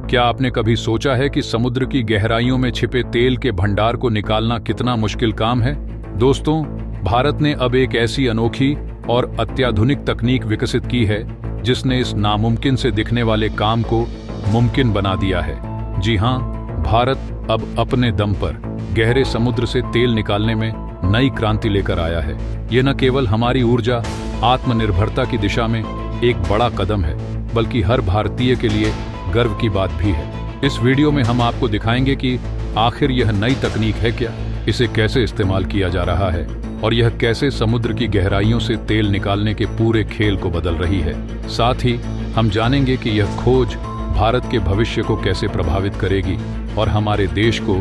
क्या आपने कभी सोचा है कि समुद्र की गहराइयों में छिपे तेल के भंडार को निकालना कितना मुश्किल काम है? दोस्तों, भारत ने अब एक ऐसी अनोखी और अत्याधुनिक तकनीक विकसित की है जिसने इस नामुमकिन से दिखने वाले काम को मुमकिन बना दिया है। जी हाँ, भारत अब अपने दम पर गहरे समुद्र से तेल निकालने में नई क्रांति लेकर आया है। यह न केवल हमारी ऊर्जा आत्मनिर्भरता की दिशा में एक बड़ा कदम है, बल्कि हर भारतीय के लिए गर्व की बात भी है। इस वीडियो में हम आपको दिखाएंगे कि आखिर यह नई तकनीक है क्या, इसे कैसे इस्तेमाल किया जा रहा है और यह कैसे समुद्र की गहराइयों से तेल निकालने के पूरे खेल को बदल रही है। साथ ही हम जानेंगे कि यह खोज भारत के भविष्य को कैसे प्रभावित करेगी और हमारे देश को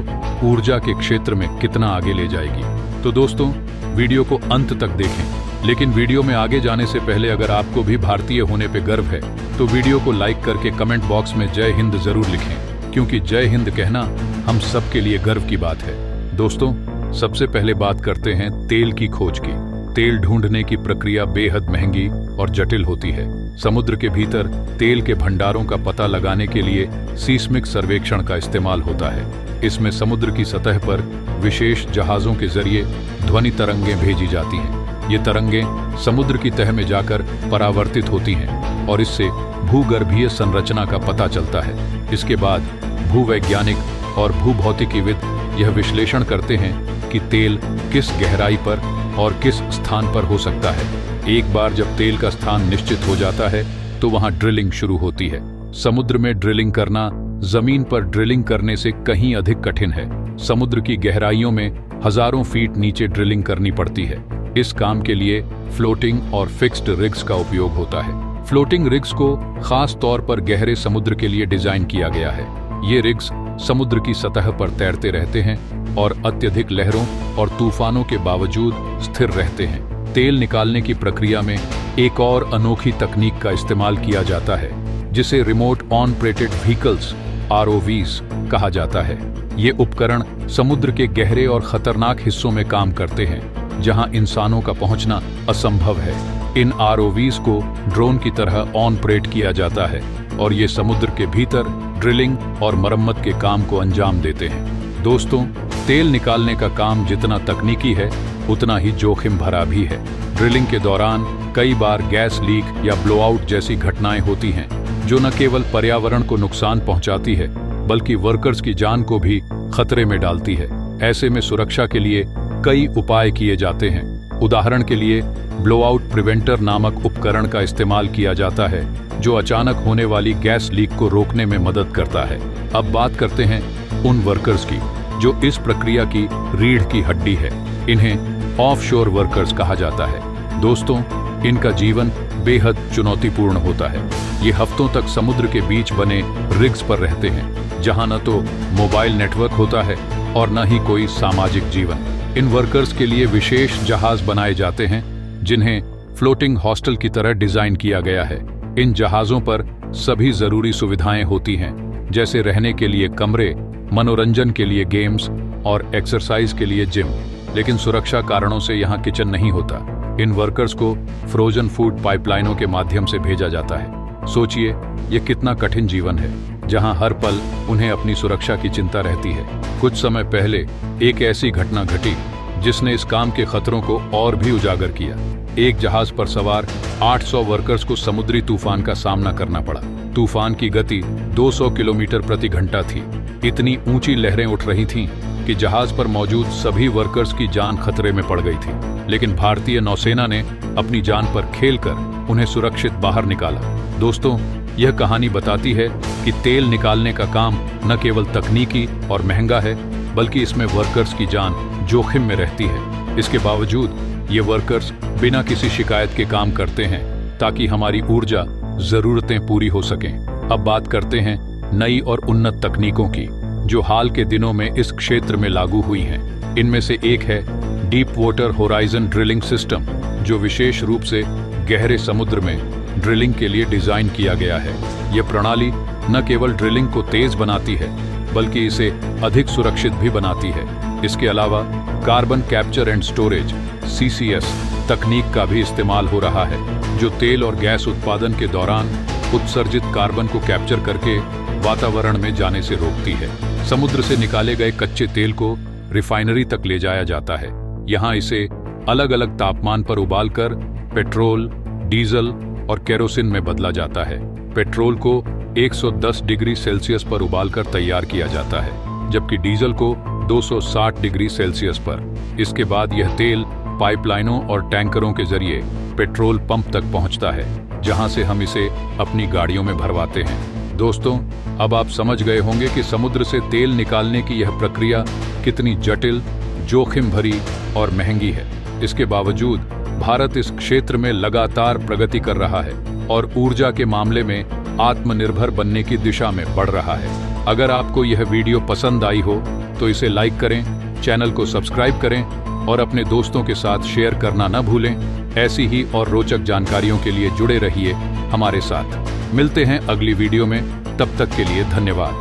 ऊर्जा के क्षेत्र में कितना आगे ले जाएगी। तो दोस्तों, वीडियो को अंत तक देखें। लेकिन वीडियो में आगे जाने से पहले अगर आपको भी भारतीय होने पे गर्व है तो वीडियो को लाइक करके कमेंट बॉक्स में जय हिंद जरूर लिखें, क्योंकि जय हिंद कहना हम सबके लिए गर्व की बात है। दोस्तों, सबसे पहले बात करते हैं तेल की खोज की। तेल ढूंढने की प्रक्रिया बेहद महंगी और जटिल होती है। समुद्र के भीतर तेल के भंडारों का पता लगाने के लिए सीस्मिक सर्वेक्षण का इस्तेमाल होता है। इसमें समुद्र की सतह पर विशेष जहाजों के जरिए ध्वनि तरंगें भेजी जाती हैं। ये तरंगें समुद्र की तह में जाकर परावर्तित होती हैं और इससे भूगर्भीय संरचना का पता चलता है। इसके बाद भूवैज्ञानिक और भूभौतिकीविद यह विश्लेषण करते हैं कि तेल किस गहराई पर और किस स्थान पर हो सकता है। एक बार जब तेल का स्थान निश्चित हो जाता है तो वहां ड्रिलिंग शुरू होती है। समुद्र में ड्रिलिंग करना जमीन पर ड्रिलिंग करने से कहीं अधिक कठिन है। समुद्र की गहराइयों में हजारों फीट नीचे ड्रिलिंग करनी पड़ती है। इस काम के लिए फ्लोटिंग और फिक्स्ड रिग्स का उपयोग होता है। फ्लोटिंग रिग्स को खास तौर पर गहरे समुद्र के लिए डिजाइन किया गया है। ये रिग्स समुद्र की सतह पर तैरते रहते हैं और अत्यधिक लहरों और तूफानों के बावजूद स्थिर रहते हैं। तेल निकालने की प्रक्रिया में एक और अनोखी तकनीक का इस्तेमाल किया जाता है, जिसे रिमोट ऑपरेटेड व्हीकल्स ROVs कहा जाता है। ये उपकरण समुद्र के गहरे और खतरनाक हिस्सों में काम करते हैं, जहां इंसानों का पहुंचना असंभव है। इन ROVs को ड्रोन की तरह ऑपरेट किया जाता है और ये समुद्र के भीतर ड्रिलिंग और मरम्मत के काम को अंजाम देते हैं। दोस्तों, तेल निकालने का काम जितना तकनीकी है उतना ही जोखिम भरा भी है। ड्रिलिंग के दौरान कई बार गैस लीक या ब्लोआउट जैसी घटनाएं होती हैं, जो न केवल पर्यावरण को नुकसान पहुंचाती है बल्कि वर्कर्स की जान को भी खतरे में डालती है। ऐसे में सुरक्षा के लिए कई उपाय किए जाते हैं। उदाहरण के लिए ब्लोआउट प्रिवेंटर नामक उपकरण का इस्तेमाल किया जाता है, जो अचानक होने वाली गैस लीक को रोकने में मदद करता है। अब बात करते हैं उन वर्कर्स की जो इस प्रक्रिया की रीढ़ की हड्डी है। इन्हें ऑफशोर वर्कर्स कहा जाता है। दोस्तों, इनका जीवन बेहद चुनौतीपूर्ण होता है। ये हफ्तों तक समुद्र के बीच बने रिग्स पर रहते हैं, जहां न तो मोबाइल नेटवर्क होता है और न ही कोई सामाजिक जीवन। इन वर्कर्स के लिए विशेष जहाज बनाए जाते हैं, जिन्हें फ्लोटिंग हॉस्टल की तरह डिजाइन किया गया है। इन जहाजों पर सभी जरूरी सुविधाएं होती हैं, जैसे रहने के लिए कमरे, मनोरंजन के लिए गेम्स और एक्सरसाइज के लिए जिम। लेकिन सुरक्षा कारणों से यहाँ किचन नहीं होता। इन वर्कर्स को फ्रोजन फूड पाइपलाइनों के माध्यम से भेजा जाता है। सोचिए, ये कितना कठिन जीवन है, जहां हर पल उन्हें अपनी सुरक्षा की चिंता रहती है। कुछ समय पहले एक ऐसी घटना घटी जिसने इस काम के खतरों को और भी उजागर किया। एक जहाज पर सवार 800 वर्कर्स को समुद्री तूफान का सामना करना पड़ा। तूफान की गति 200 किलोमीटर प्रति घंटा थी। इतनी ऊंची लहरें उठ रही थीं कि जहाज पर मौजूद सभी वर्कर्स की जान खतरे में पड़ गई थी। लेकिन भारतीय नौसेना ने अपनी जान पर खेलकर उन्हें सुरक्षित बाहर निकाला। दोस्तों, यह कहानी बताती है कि तेल निकालने का काम न केवल तकनीकी और महंगा है, बल्कि इसमें वर्कर्स की जान जोखिम में रहती है। इसके बावजूद ये वर्कर्स बिना किसी शिकायत के काम करते हैं ताकि हमारी ऊर्जा जरूरतें पूरी हो सकें। अब बात करते हैं नई और उन्नत तकनीकों की, जो हाल के दिनों में इस क्षेत्र में लागू हुई हैं। इनमें से एक है deep water horizon drilling system, जो विशेष रूप से गहरे समुद्र में ड्रिलिंग के लिए डिजाइन किया गया है। यह प्रणाली न केवल ड्रिलिंग को तेज बनाती है, बल्कि इसे अधिक सुरक्षित भी बनाती है। इसके अलावा carbon capture and storage CCS तकनीक का भी इस्तेमाल हो रहा है, जो तेल और गैस उत्पादन के दौरान उत्सर्जित कार्बन को कैप्चर करके वातावरण में जाने से रोकती है। समुद्र से निकाले गए कच्चे तेल को रिफाइनरी तक ले जाया जाता है। यहाँ इसे अलग अलग तापमान पर उबालकर पेट्रोल, डीजल और केरोसिन में बदला जाता है। पेट्रोल को 110 डिग्री सेल्सियस पर उबालकर तैयार किया जाता है, जबकि डीजल को 260 डिग्री सेल्सियस पर। इसके बाद यह तेल पाइपलाइनों और टैंकरों के जरिए पेट्रोल पंप तक पहुंचता है, जहां से हम इसे अपनी गाड़ियों में भरवाते हैं। दोस्तों, अब आप समझ गए होंगे कि समुद्र से तेल निकालने की यह प्रक्रिया कितनी जटिल, जोखिम भरी और महंगी है। इसके बावजूद भारत इस क्षेत्र में लगातार प्रगति कर रहा है और ऊर्जा के मामले में आत्मनिर्भर बनने की दिशा में बढ़ रहा है। अगर आपको यह वीडियो पसंद आई हो तो इसे लाइक करें, चैनल को सब्सक्राइब करें और अपने दोस्तों के साथ शेयर करना न भूलें। ऐसी ही और रोचक जानकारियों के लिए जुड़े रहिए हमारे साथ। मिलते हैं अगली वीडियो में, तब तक के लिए धन्यवाद।